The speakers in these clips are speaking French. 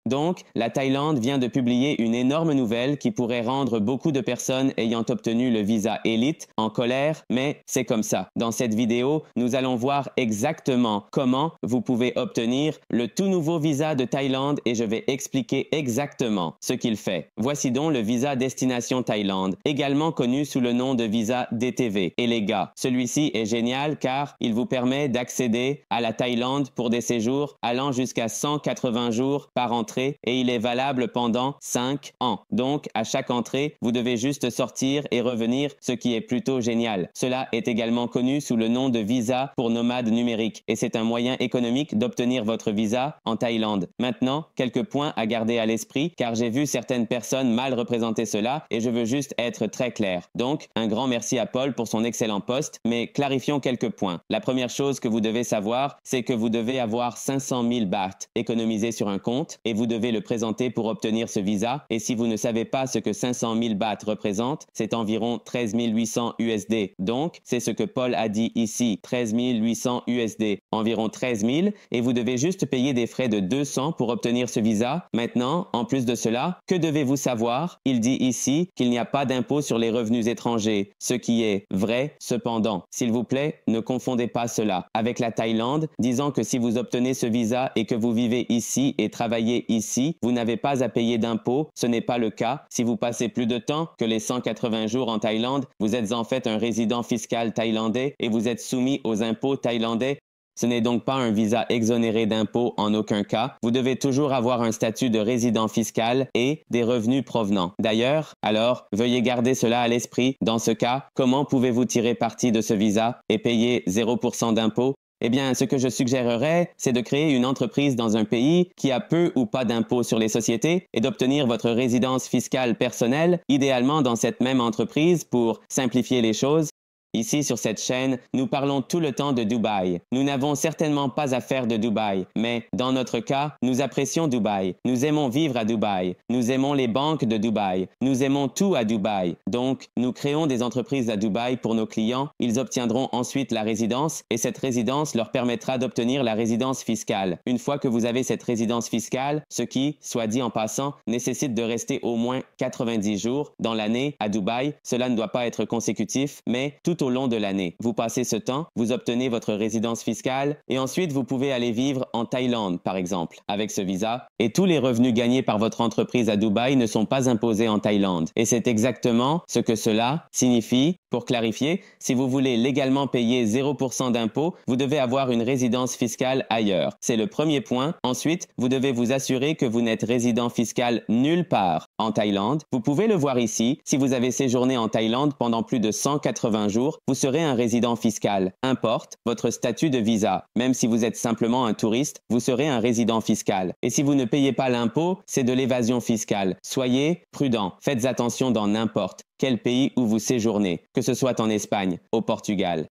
Donc, la Thaïlande vient de publier une énorme nouvelle qui pourrait rendre beaucoup de personnes ayant obtenu le visa élite en colère, mais c'est comme ça. Dans cette vidéo, nous allons voir exactement comment vous pouvez obtenir le tout nouveau visa de Thaïlande et je vais expliquer exactement ce qu'il fait. Voici donc le visa Destination Thaïlande, également connu sous le nom de visa DTV. Et les gars, celui-ci est génial car il vous permet d'accéder à la Thaïlande pour des séjours allant jusqu'à 180 jours par entrée et il est valable pendant 5 ans. Donc, à chaque entrée, vous devez juste sortir et revenir, ce qui est plutôt génial. Cela est également connu sous le nom de visa pour nomades numériques et c'est un moyen économique d'obtenir votre visa en Thaïlande. Maintenant, quelques points à garder à l'esprit car j'ai vu certaines personnes mal représenter cela et je veux juste être très clair. Donc, un grand merci à Paul pour son excellent post, mais clarifions quelques points. La première chose que vous devez savoir, c'est que vous devez avoir 500 000 bahts économisés sur un compte et vous devez le présenter pour obtenir ce visa. Et si vous ne savez pas ce que 500 000 bahts représente, c'est environ 13 800 USD. Donc, c'est ce que Paul a dit ici, 13 800 USD, environ 13 000, et vous devez juste payer des frais de 200 pour obtenir ce visa. Maintenant, en plus de cela, que devez-vous savoir? Il dit ici qu'il n'y a pas d'impôt sur les revenus étrangers, ce qui est vrai cependant. S'il vous plaît, ne confondez pas cela avec la Thaïlande, disant que si vous obtenez ce visa et que vous vivez ici et travaillez ici, vous n'avez pas à payer d'impôts. Ce n'est pas le cas. Si vous passez plus de temps que les 180 jours en Thaïlande, vous êtes en fait un résident fiscal thaïlandais et vous êtes soumis aux impôts thaïlandais. Ce n'est donc pas un visa exonéré d'impôts en aucun cas. Vous devez toujours avoir un statut de résident fiscal et des revenus provenants. D'ailleurs, alors, veuillez garder cela à l'esprit. Dans ce cas, comment pouvez-vous tirer parti de ce visa et payer 0% d'impôts? Eh bien, ce que je suggérerais, c'est de créer une entreprise dans un pays qui a peu ou pas d'impôts sur les sociétés et d'obtenir votre résidence fiscale personnelle, idéalement dans cette même entreprise pour simplifier les choses. Ici, sur cette chaîne, nous parlons tout le temps de Dubaï. Nous n'avons certainement pas à faire de Dubaï, mais dans notre cas, nous apprécions Dubaï. Nous aimons vivre à Dubaï. Nous aimons les banques de Dubaï. Nous aimons tout à Dubaï. Donc, nous créons des entreprises à Dubaï pour nos clients. Ils obtiendront ensuite la résidence et cette résidence leur permettra d'obtenir la résidence fiscale. Une fois que vous avez cette résidence fiscale, ce qui, soit dit en passant, nécessite de rester au moins 90 jours dans l'année à Dubaï, cela ne doit pas être consécutif, mais tout au long de l'année. Vous passez ce temps, vous obtenez votre résidence fiscale et ensuite vous pouvez aller vivre en Thaïlande, par exemple, avec ce visa. Et tous les revenus gagnés par votre entreprise à Dubaï ne sont pas imposés en Thaïlande. Et c'est exactement ce que cela signifie. Pour clarifier, si vous voulez légalement payer 0% d'impôts, vous devez avoir une résidence fiscale ailleurs. C'est le premier point. Ensuite, vous devez vous assurer que vous n'êtes résident fiscal nulle part en Thaïlande. Vous pouvez le voir ici. Si vous avez séjourné en Thaïlande pendant plus de 180 jours, vous serez un résident fiscal. Importe votre statut de visa. Même si vous êtes simplement un touriste, vous serez un résident fiscal. Et si vous ne payez pas l'impôt, c'est de l'évasion fiscale. Soyez prudent. Faites attention dans n'importe quel pays où vous séjournez, que ce soit en Espagne, au Portugal.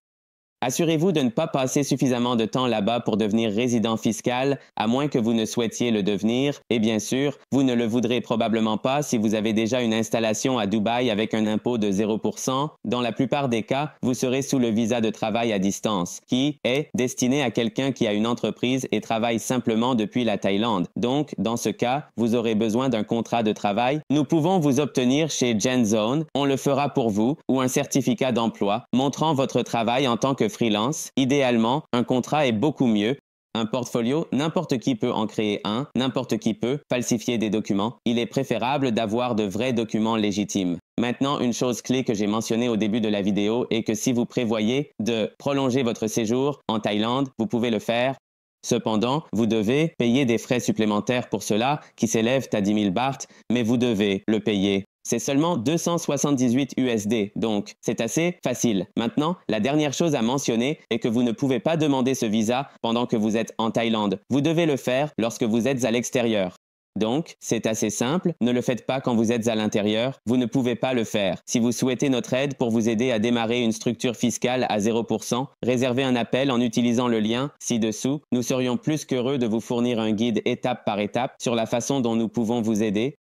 Assurez-vous de ne pas passer suffisamment de temps là-bas pour devenir résident fiscal, à moins que vous ne souhaitiez le devenir. Et bien sûr, vous ne le voudrez probablement pas si vous avez déjà une installation à Dubaï avec un impôt de 0%. Dans la plupart des cas, vous serez sous le visa de travail à distance, qui est destiné à quelqu'un qui a une entreprise et travaille simplement depuis la Thaïlande. Donc, dans ce cas, vous aurez besoin d'un contrat de travail. Nous pouvons vous obtenir chez GenZone, on le fera pour vous, ou un certificat d'emploi montrant votre travail en tant que freelance. Idéalement, un contrat est beaucoup mieux. Un portfolio, n'importe qui peut en créer un, n'importe qui peut falsifier des documents. Il est préférable d'avoir de vrais documents légitimes. Maintenant, une chose clé que j'ai mentionnée au début de la vidéo est que si vous prévoyez de prolonger votre séjour en Thaïlande, vous pouvez le faire. Cependant, vous devez payer des frais supplémentaires pour cela qui s'élèvent à 10 000 bahts, mais vous devez le payer. C'est seulement 278 USD, donc c'est assez facile. Maintenant, la dernière chose à mentionner est que vous ne pouvez pas demander ce visa pendant que vous êtes en Thaïlande. Vous devez le faire lorsque vous êtes à l'extérieur. Donc, c'est assez simple, ne le faites pas quand vous êtes à l'intérieur, vous ne pouvez pas le faire. Si vous souhaitez notre aide pour vous aider à démarrer une structure fiscale à 0%, réservez un appel en utilisant le lien ci-dessous. Nous serions plus qu'heureux de vous fournir un guide étape par étape sur la façon dont nous pouvons vous aider.